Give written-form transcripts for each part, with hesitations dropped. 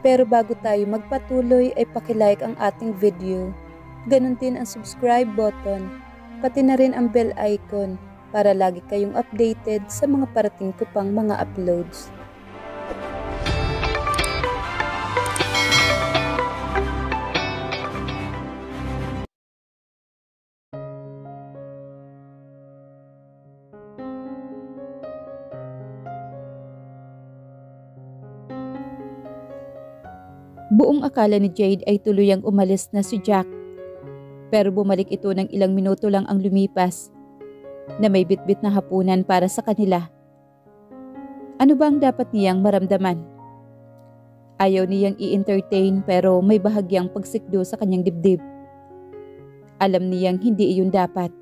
Pero bago tayo magpatuloy ay pakilike ang ating video. Ganon din ang subscribe button, pati na rin ang bell icon para lagi kayong updated sa mga parating ko pang mga uploads. Buong akala ni Jade ay tuluyang umalis na si Jack. Pero bumalik ito ng ilang minuto lang ang lumipas na may bitbit na hapunan para sa kanila. Ano ba ang dapat niyang maramdaman? Ayaw niyang i-entertain pero may bahagyang pagsikdo sa kanyang dibdib. Alam niyang hindi iyon dapat.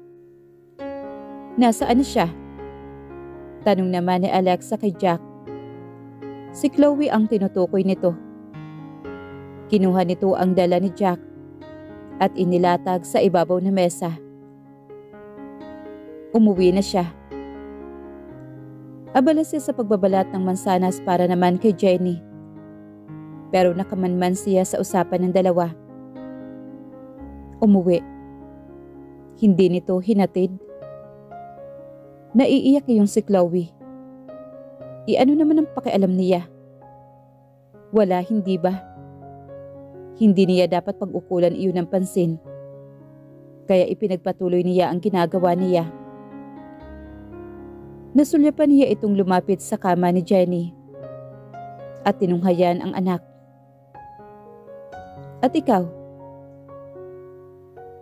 Nasaan siya? Tanong naman ni Alexa kay Jack. Si Chloe ang tinutukoy nito. Kinuha nito ang dala ni Jack at inilatag sa ibabaw na mesa. Umuwi na siya. Abala siya sa pagbabalat ng mansanas para naman kay Jenny. Pero nakamanman siya sa usapan ng dalawa. Umuwi. Hindi nito hinatid. Naiiyak yung si Chloe. Ano naman ang pakialam niya? Wala, hindi ba? Hindi niya dapat pag-ukulan iyon ng pansin. Kaya ipinagpatuloy niya ang ginagawa niya. Nasulyapan niya itong lumapit sa kama ni Jenny at tinunghayan ang anak. At ikaw?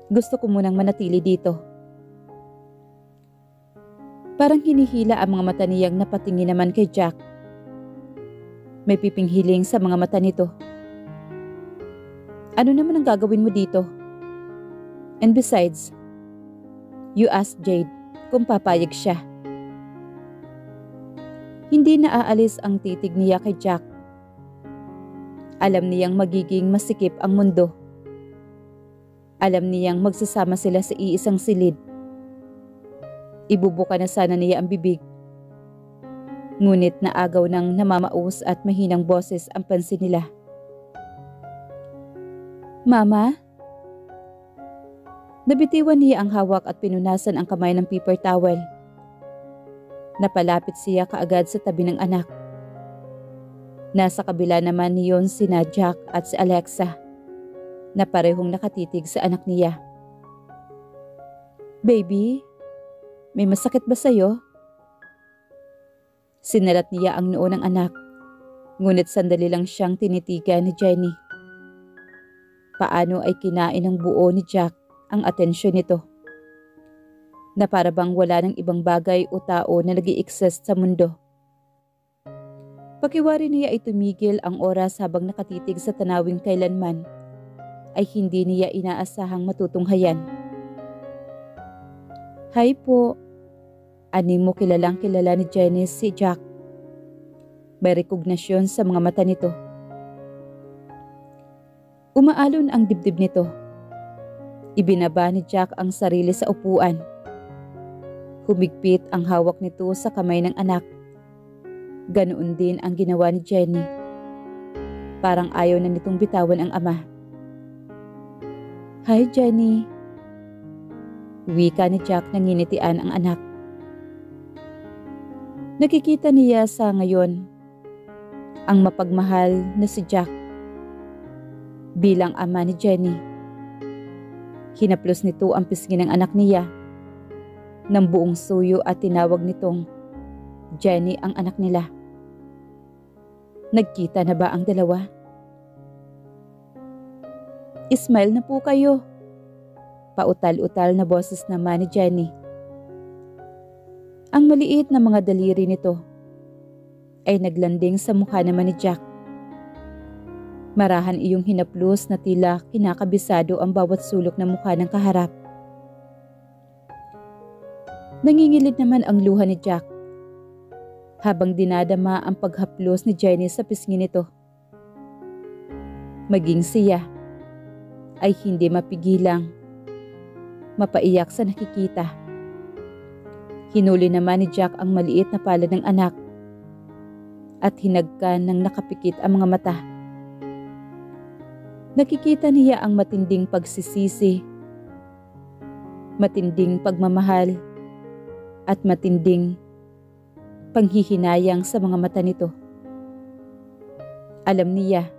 Gusto ko munang manatili dito. Parang hinihila ang mga mata niyang napatingin naman kay Jack. May pipinghiling sa mga mata nito. Ano naman ang gagawin mo dito? And besides, you asked Jade kung papayag siya. Hindi naaalis ang titig niya kay Jack. Alam niyang magiging masikip ang mundo. Alam niyang magsasama sila sa iisang silid. Ibubuka na sana niya ang bibig. Ngunit naagaw ng namamaus at mahinang boses ang pansin nila. Mama? Nabitiwan niya ang hawak at pinunasan ang kamay ng paper towel. Napalapit siya kaagad sa tabi ng anak. Nasa kabila naman niyon sina Jack at si Alexa na parehong nakatitig sa anak niya. Baby, may masakit ba sa'yo? Sinalat niya ang noo ng anak, ngunit sandali lang siyang tinitigan ni Jenny. Paano ay kinain ng buo ni Jack ang atensyon nito? Na para bang wala ng ibang bagay o tao na nag-i-exist sa mundo. Pakiwari niya ay tumigil ang oras habang nakatitig sa tanawing kailanman ay hindi niya inaasahang matutunghayan. Hi po. Ani mo kilalang kilala ni Jenny si Jack. May rekognasyon sa mga mata nito. Umaalon ang dibdib nito. Ibinaba ni Jack ang sarili sa upuan. Humigpit ang hawak nito sa kamay ng anak. Ganoon din ang ginawa ni Jenny. Parang ayaw na nitong bitawan ang ama. Hi Jenny. Wika ni Jack nang nginitian ang anak. Nakikita niya sa ngayon ang mapagmahal na si Jack bilang ama ni Jenny. Hinaplos nito ang pisngi ng anak niya ng buong suyo at tinawag nitong Jenny ang anak nila. Nagkita na ba ang dalawa? Ismile na po kayo. Pautal-utal na boses naman ni Jenny. Ang maliit na mga daliri nito ay naglanding sa mukha naman ni Jack. Marahan iyong hinaplos na tila kinakabisado ang bawat sulok ng mukha ng kaharap. Nangingilid naman ang luha ni Jack habang dinadama ang paghaplos ni Jenny sa pisngi nito. Maging siya ay hindi mapigilang mapaiyak sa nakikita. Hinuli naman ni Jack ang maliit na palad ng anak at hinagkan ng nakapikit ang mga mata. Nakikita niya ang matinding pagsisisi, matinding pagmamahal, at matinding panghihinayang sa mga mata nito. Alam niya,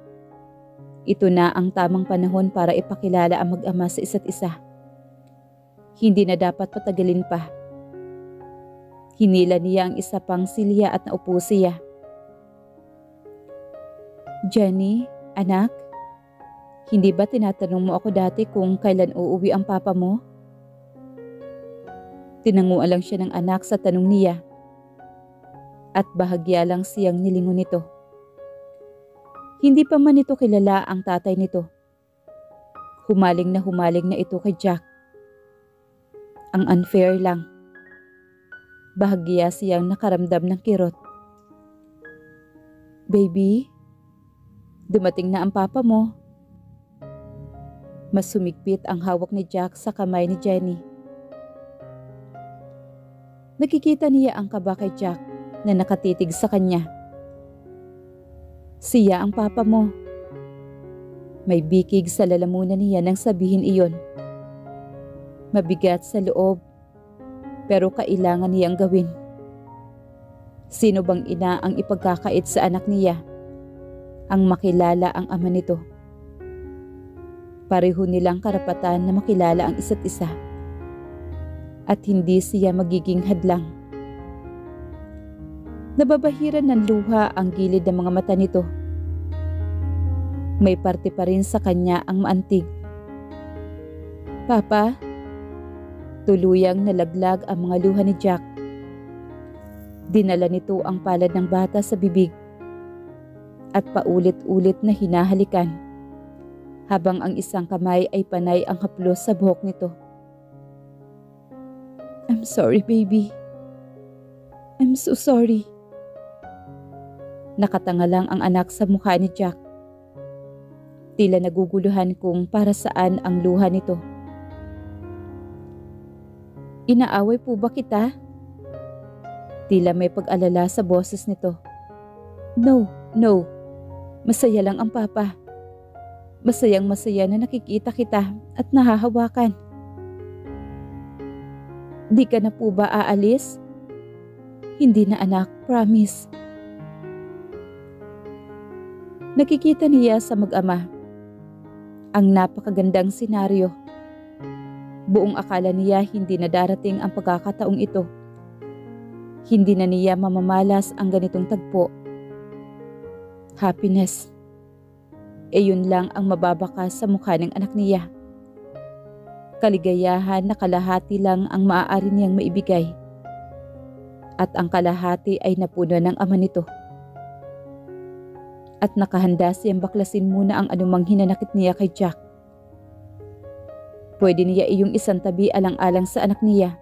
ito na ang tamang panahon para ipakilala ang mag-ama sa isa't isa. Hindi na dapat patagalin pa. Hinila niya ang isa pang silya at naupo siya. Jenny, anak, hindi ba tinatanong mo ako dati kung kailan uuwi ang papa mo? Tinanguan lang siya ng anak sa tanong niya. At bahagya lang siyang nilingon nito. Hindi pa man ito kilala ang tatay nito. Humaling na ito kay Jack. Ang unfair lang. Bahagya siyang nakaramdam ng kirot. Baby, dumating na ang papa mo. Mas sumigpit ang hawak ni Jack sa kamay ni Jenny. Nakikita niya ang kaba kay Jack na nakatitig sa kanya. Siya ang papa mo. May bikig sa lalamunan niya nang sabihin iyon. Mabigat sa loob, pero kailangan niyang gawin. Sino bang ina ang ipagkakait sa anak niya? Ang makilala ang ama nito. Pareho nilang karapatan na makilala ang isa't isa. At hindi siya magiging hadlang. Nababahiran ng luha ang gilid ng mga mata nito. May parte pa rin sa kanya ang maantig. Papa, tuluyang nalaglag ang mga luha ni Jack. Dinala nito ang palad ng bata sa bibig at paulit-ulit na hinahalikan habang ang isang kamay ay panay ang haplos sa buhok nito. I'm sorry, baby. I'm so sorry. Nakatanga lang ang anak sa mukha ni Jack. Tila naguguluhan kung para saan ang luha nito. Inaaway po ba kita? Tila may pag-alala sa boses nito. No. Masaya lang ang papa. Masayang masaya na nakikita kita at nahahawakan. Di ka na po ba aalis? Hindi na anak, promise. Nakikita niya sa mag-ama ang napakagandang senaryo. Buong akala niya hindi na darating ang pagkakataong ito. Hindi na niya mamamalas ang ganitong tagpo. Happiness. Yun lang ang mababakas sa mukha ng anak niya. Kaligayahan na kalahati lang ang maaari niyang maibigay. At ang kalahati ay napuno ng ama nito. At nakahanda siyang baklasin muna ang anumang hinanakit niya kay Jack. Pwede niya iyong isang tabi alang-alang sa anak niya.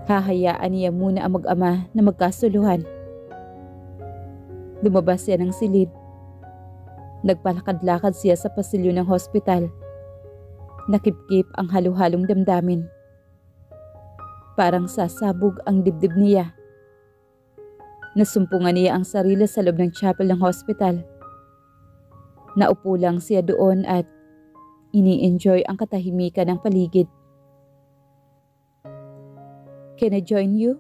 Hahayaan niya muna ang mag-ama na magkasuluhan. Lumabas siya ng silid. Nagpalakad-lakad siya sa pasilyo ng hospital. Nakipkip ang halo-halong damdamin. Parang sasabog ang dibdib niya. Nasumpungan niya ang sarili sa loob ng chapel ng hospital. Naupo lang siya doon at ini-enjoy ang katahimikan ng paligid. Can I join you?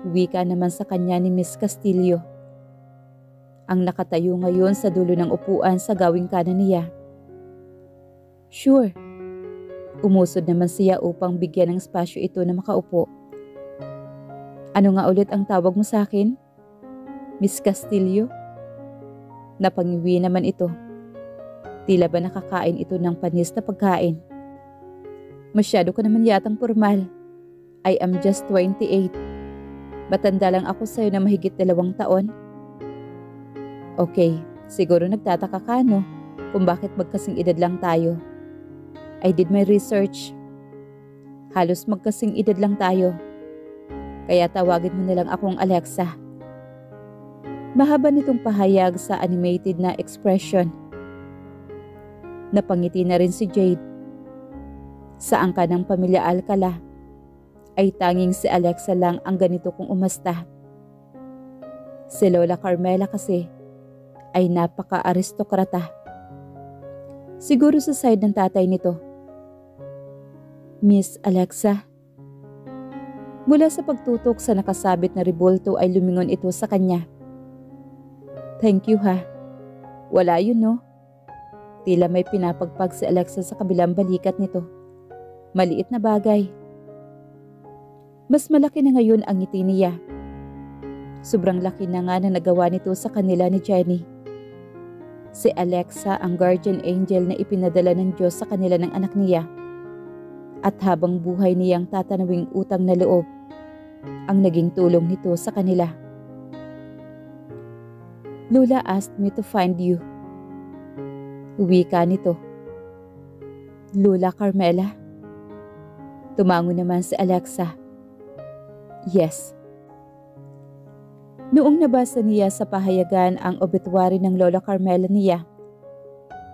Wika naman sa kanya ni Miss Castillo. Ang nakatayo ngayon sa dulo ng upuan sa gawing kanan niya. Sure. Umusod naman siya upang bigyan ng espasyo ito na makaupo. Ano nga ulit ang tawag mo sa akin? Miss Castillo? Napangiwi naman ito. Tila ba nakakain ito ng panis na pagkain? Masyado ko naman yatang formal. I am just 28. Batanda lang ako sa'yo na mahigit 2 taon. Okay, siguro nagtataka ka no kung bakit magkasing edad lang tayo. I did my research. Halos magkasing edad lang tayo. Kaya tawagin mo na lang akong Alexa. Mahaba nitong pahayag sa animated na expression. Napangiti na rin si Jade. Sa angka ng pamilya Alcala, ay tanging si Alexa lang ang ganito kung umasta. Si Lola Carmela kasi ay napaka-aristokrata. Siguro sa side ng tatay nito. Miss Alexa. Mula sa pagtutok sa nakasabit na rebulto ay lumingon ito sa kanya. Thank you ha. Wala yun no? Tila may pinapagpag si Alexa sa kabilang balikat nito. Maliit na bagay. Mas malaki na ngayon ang ngiti niya. Sobrang laki na nga na nagawa nito sa kanila ni Jenny. Si Alexa ang guardian angel na ipinadala ng Diyos sa kanila ng anak niya. At habang buhay niyang tatanawing utang na loob, ang naging tulong nito sa kanila. Lola asked me to find you. Wika nito. Lola Carmela. Tumango naman si Alexa. Yes. Noong nabasa niya sa pahayagan ang obituary ng Lola Carmela niya,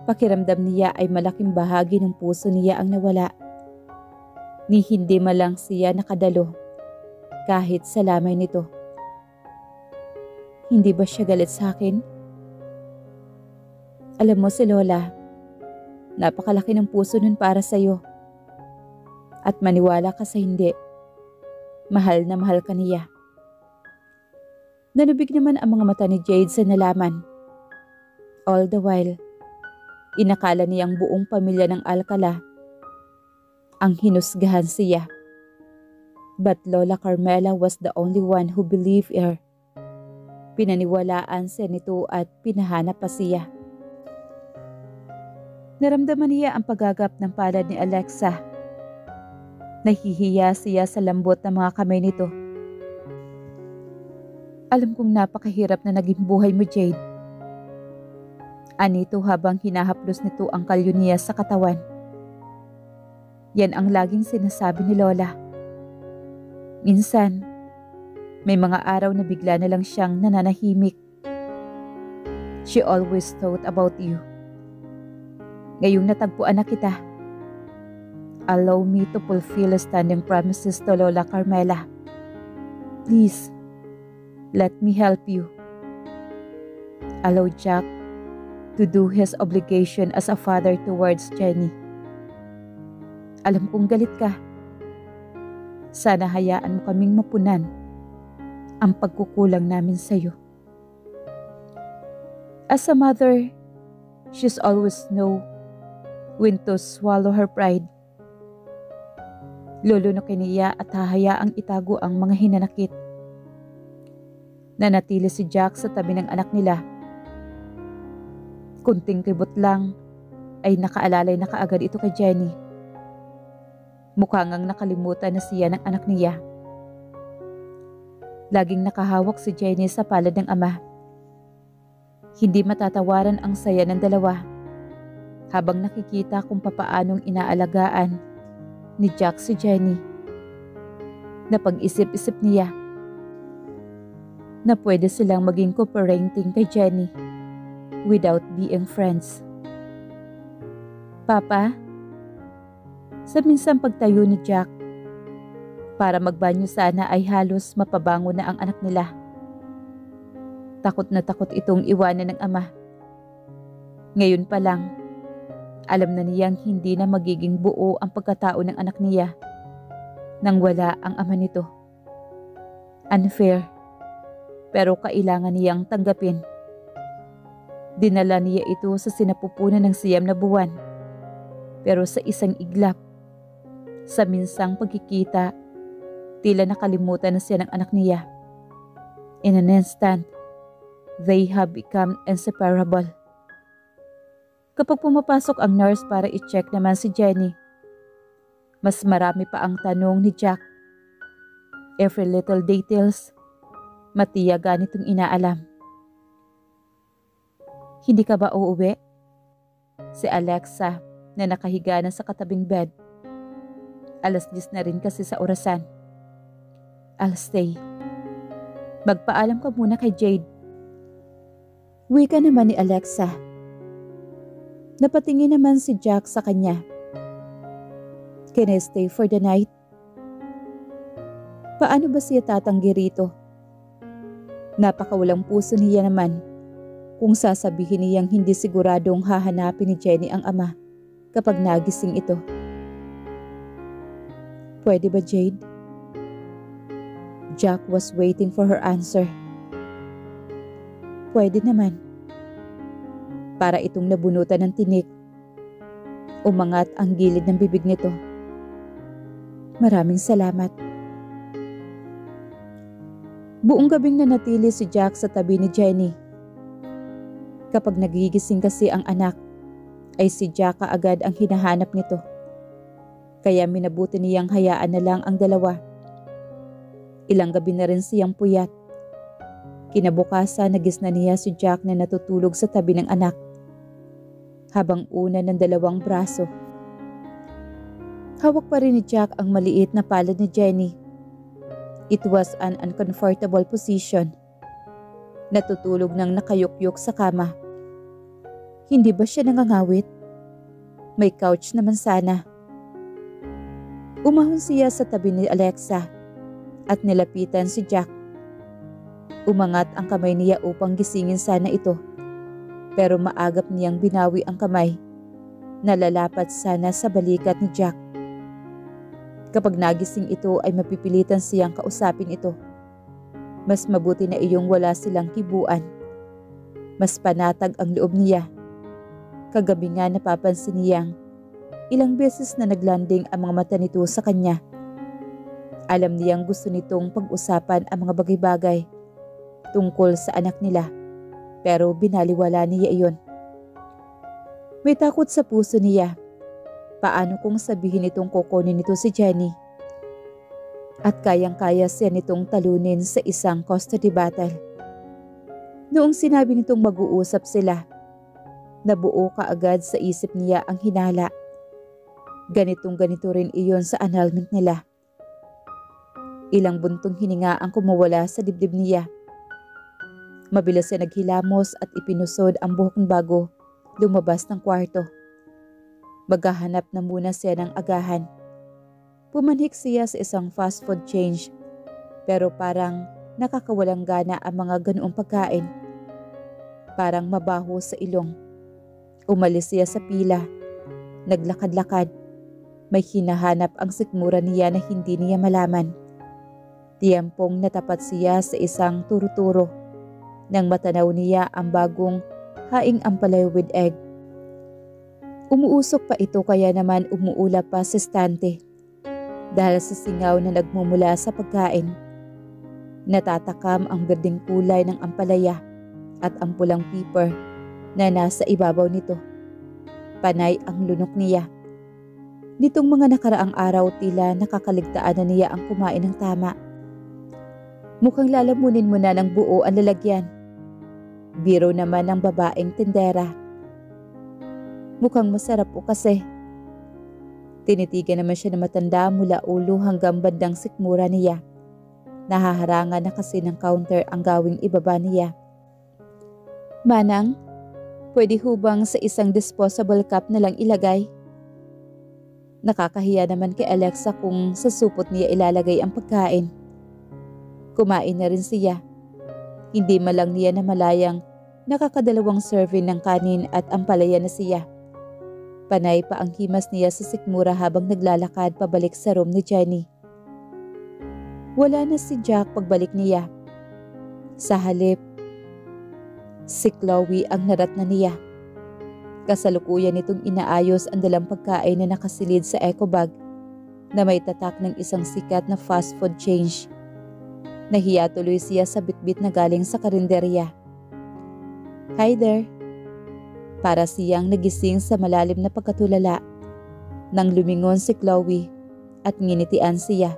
pakiramdam niya ay malaking bahagi ng puso niya ang nawala. Ni hindi malang siya nakadalo kahit sa lamay nito. Hindi ba siya galit sa akin? Alam mo si Lola, napakalaki ng puso nun para sa'yo. At maniwala ka sa hindi, mahal na mahal ka niya. Nanubig naman ang mga mata ni Jade sa nalaman. All the while, inakala niyang buong pamilya ng Alcala ang hinusgahan siya. But Lola Carmela was the only one who believed her. Pinaniwalaan siya nito at pinahanap pa siya. Naramdaman niya ang paggagap ng palad ni Alexa. Nahihiya siya sa lambot ng mga kamay nito. Alam kong napakahirap na naging buhay mo, Jade. Anito habang hinahaplos nito ang kalyo niya sa katawan. Yan ang laging sinasabi ni Lola. Minsan, may mga araw na bigla na lang siyang nananahimik. She always thought about you. Ngayong natagpuan na kita, allow me to fulfill standing promises to Lola Carmela. Please, let me help you. Allow Jack to do his obligation as a father towards Jenny. Alam kong galit ka. Sana hayaan mo kaming mapunan ang pagkukulang namin sa'yo. As a mother, she's always know when to swallow her pride. Lulunukin niya at hahayaang itago ang mga hinanakit. Nanatili si Jack sa tabi ng anak nila. Kunting kibot lang ay nakaalalay na kaagad ito kay Jenny. Mukhang ngang nakalimutan na siya ng anak niya. Laging nakahawak si Jenny sa palad ng ama. Hindi matatawaran ang saya ng dalawa habang nakikita kung papaanong inaalagaan ni Jack si Jenny. Napag-isip-isip niya na pwede silang maging co-parenting kay Jenny without being friends. Papa, sa minsang pagtayo ni Jack, para magbanyo sana ay halos mapabango na ang anak nila. Takot na takot itong iwanan ng ama. Ngayon pa lang, alam na niyang hindi na magiging buo ang pagkatao ng anak niya nang wala ang ama nito. Unfair, pero kailangan niyang tanggapin. Dinala niya ito sa sinapupunan ng 9 na buwan. Pero sa isang iglap, sa minsang pagkikita, tila nakalimutan na siya ng anak niya. In an instant, they have become inseparable. Kapag pumapasok ang nurse para i-check naman si Jenny, mas marami pa ang tanong ni Jack. Every little details, matiyaga nitong inaalam. Hindi ka ba uuwi? Si Alexa na nakahiga na sa katabing bed. 10:00 na rin kasi sa orasan. I'll stay. Magpaalam ka muna kay Jade. Wika naman ni Alexa. Napatingin naman si Jack sa kanya. Can I stay for the night? Paano ba siya tatanggi rito? Napakawalang puso niya naman kung sasabihin niyang hindi siguradong hahanapin ni Jenny ang ama kapag nagising ito. Pwede ba, Jade? Jack was waiting for her answer. Pwede naman. Para itong nabunutan ng tinik. Umangat ang gilid ng bibig nito. Maraming salamat. Buong gabing nanatili si Jack sa tabi ni Jenny. Kapag nagigising kasi ang anak, ay si Jack kaagad ang hinahanap nito. Kaya minabuti niyang hayaan na lang ang dalawa. Ilang gabi na rin siyang puyat. Kinabukasan nagisna niya si Jack na natutulog sa tabi ng anak, habang una ng dalawang braso. Hawak pa rin ni Jack ang maliit na palad ni Jenny. It was an uncomfortable position. Natutulog nang nakayukyuk sa kama. Hindi ba siya nangangawit? May couch naman sana. Umahon siya sa tabi ni Alexa at nilapitan si Jack. Umangat ang kamay niya upang gisingin sana ito, pero maagap niyang binawi ang kamay na lalapat sana sa balikat ni Jack. Kapag nagising ito ay mapipilitan siyang kausapin ito. Mas mabuti na iyong wala silang kibuan. Mas panatag ang loob niya. Kagabi nga napapansin niyang ilang beses na naglanding ang mga mata nito sa kanya. Alam niyang gusto nitong pag-usapan ang mga bagay-bagay tungkol sa anak nila, pero binaliwala niya iyon. May takot sa puso niya. Paano kung sabihin nitong kukunin nito si Jenny? At kayang-kaya siya nitong talunin sa isang custody battle. Noong sinabi nitong mag-uusap sila, nabuo kaagad sa isip niya ang hinala. Ganitong-ganito rin iyon sa annulment nila. Ilang buntong hininga ang kumawala sa dibdib niya. Mabilis siya naghilamos at ipinusod ang buhok bago lumabas ng kwarto. Maghahanap na muna siya ng agahan. Pumanhik siya sa isang fast food chain, pero parang nakakawalang gana ang mga ganoong pagkain. Parang mabaho sa ilong. Umalis siya sa pila. Naglakad-lakad. May hinahanap ang sikmura niya na hindi niya malaman. Tiyempong natapat siya sa isang turo-turo nang matanaw niya ang bagong haing ampalaya with egg. Umuusok pa ito kaya naman umuulap pa sa estante dahil sa singaw na nagmumula sa pagkain. Natatakam ang berdeng kulay ng ampalaya at ang pulang pepper na nasa ibabaw nito. Panay ang lunok niya. Nitong mga nakaraang araw tila nakakaligtaan na niya ang kumain ng tama. Mukhang lalamunin mo na ng buo ang lalagyan. Biro naman ng babaeng tindera. Mukhang masarap po kasi. Tinitigan naman siya na matanda mula ulo hanggang bandang sikmura niya. Nahaharangan na kasi ng counter ang gawing ibaba niya. Manang, pwede hubang sa isang disposable cup na lang ilagay? Nakakahiya naman kay Alexa kung sa supot niya ilalagay ang pagkain. Kumain na rin siya. Hindi malang niya na malayang nakakadalawang serving ng kanin at ampalaya na siya. Panay pa ang himas niya sa sikmura habang naglalakad pabalik sa room ni Jenny. Wala na si Jack pagbalik niya. Sa halip, si Chloe ang naratna niya. Kasalukuyan nitong inaayos ang dalang pagkain na nakasilid sa eco bag na may tatak ng isang sikat na fast food chain. Nahiya tuloy siya sa bitbit na galing sa karinderya. Hi there. Para siyang nagising sa malalim na pagkatulala nang lumingon si Chloe at nginitian siya.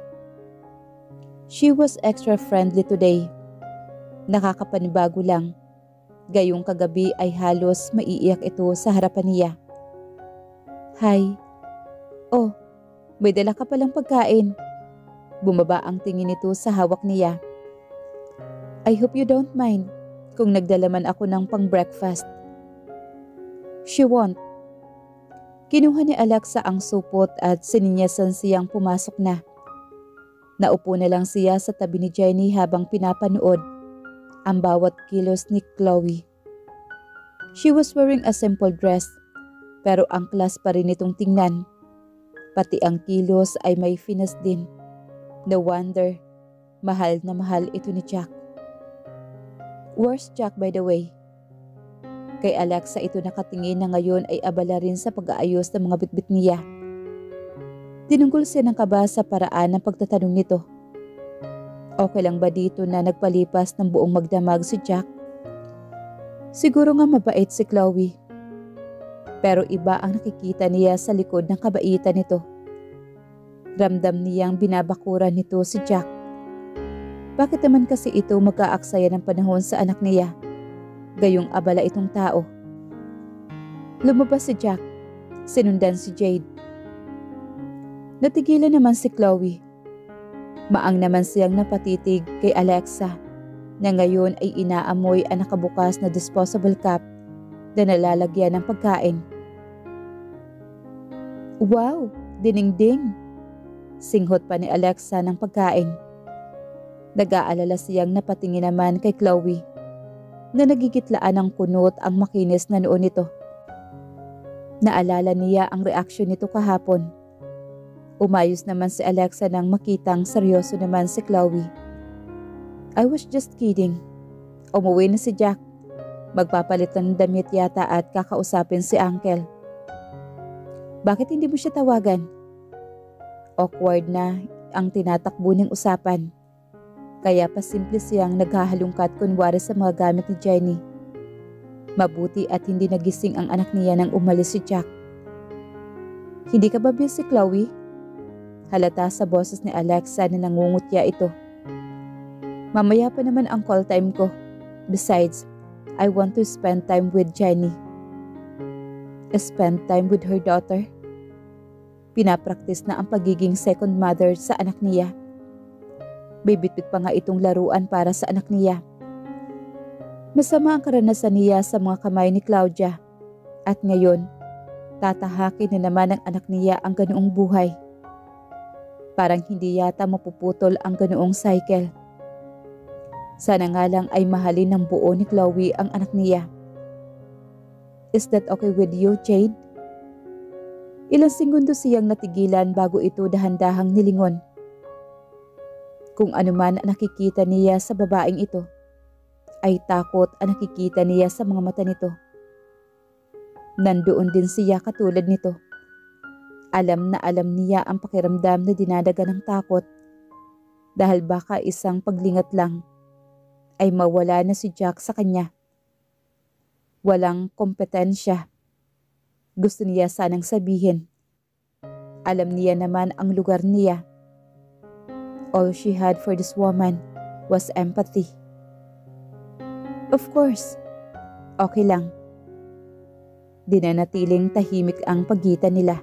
She was extra friendly today. Nakakapanibago lang. Gayong kagabi ay halos maiiyak ito sa harapan niya. Hi. Oh, may dala ka palang pagkain. Bumaba ang tingin nito sa hawak niya. I hope you don't mind kung nagdala man ako ng pang-breakfast. She won't. Kinuha ni Alexa ang supot at sininyasan siyang pumasok na. Naupo na lang siya sa tabi ni Jenny habang pinapanood ang bawat kilos ni Chloe. She was wearing a simple dress, pero ang class pa rin itong tingnan. Pati ang kilos ay may finesse din. No wonder, mahal na mahal ito ni Jack. Where's Jack by the way? Kay Alexa ito nakatingin na ngayon ay abala rin sa pag-aayos ng mga bitbit niya. Tinunggol siya ng kaba sa paraan ng pagtatanong nito. Okay lang ba dito na nagpalipas ng buong magdamag si Jack? Siguro nga mabait si Chloe. Pero iba ang nakikita niya sa likod ng kabaitan nito. Ramdam niyang binabakuran nito si Jack. Bakit naman kasi ito mag-aaksaya ng panahon sa anak niya? Gayong abala itong tao. Lumabas si Jack. Sinundan si Jade. Natigilan naman si Chloe. Maang naman siyang napatitig kay Alexa na ngayon ay inaamoy ang nakabukas na disposable cup na nalalagyan ng pagkain. Wow! Ding-ding! Singhot pa ni Alexa ng pagkain. Nag-aalala siyang napatingin naman kay Chloe na nagigitlaan ng kunot ang makinis na noon nito. Naalala niya ang reaksyon nito kahapon. Umayos naman si Alexa nang makitang seryoso naman si Chloe. I was just kidding. Umuwi na si Jack. Magpapalit ng damit yata at kakausapin si Uncle. Bakit hindi mo siya tawagan? Awkward na ang tinatakbo ng usapan. Kaya pa simple siyang naghahalungkat kunwari sa mga gamit ni Jenny. Mabuti at hindi nagising ang anak niya nang umalis si Jack. Hindi ka ba busy, Chloe? Halata sa boses ni Alexa na nangungutya ito. Mamaya pa naman ang call time ko. Besides, I want to spend time with Jenny. Spend time with her daughter? Pinapraktis na ang pagiging second mother sa anak niya. Bibitbit pa nga itong laruan para sa anak niya. Masama ang karanasan niya sa mga kamay ni Claudia. At ngayon, tatahakin na naman ng anak niya ang ganoong buhay. Parang hindi yata mapuputol ang ganoong cycle. Sana nga lang ay mahalin ng buo ni Chloe ang anak niya. Is that okay with you, Jade? Ilang segundo siyang natigilan bago ito dahan-dahang nilingon. Kung ano man ang nakikita niya sa babaeng ito, ay takot ang nakikita niya sa mga mata nito. Nandoon din siya katulad nito. Alam na alam niya ang pakiramdam na dinadaga ng takot dahil baka isang paglingat lang ay mawala na si Jack sa kanya. Walang kompetensya. Gusto niya sanang sabihin. Alam niya naman ang lugar niya. All she had for this woman was empathy. Of course, okay lang. Dinanatiling tahimik ang pagitan nila.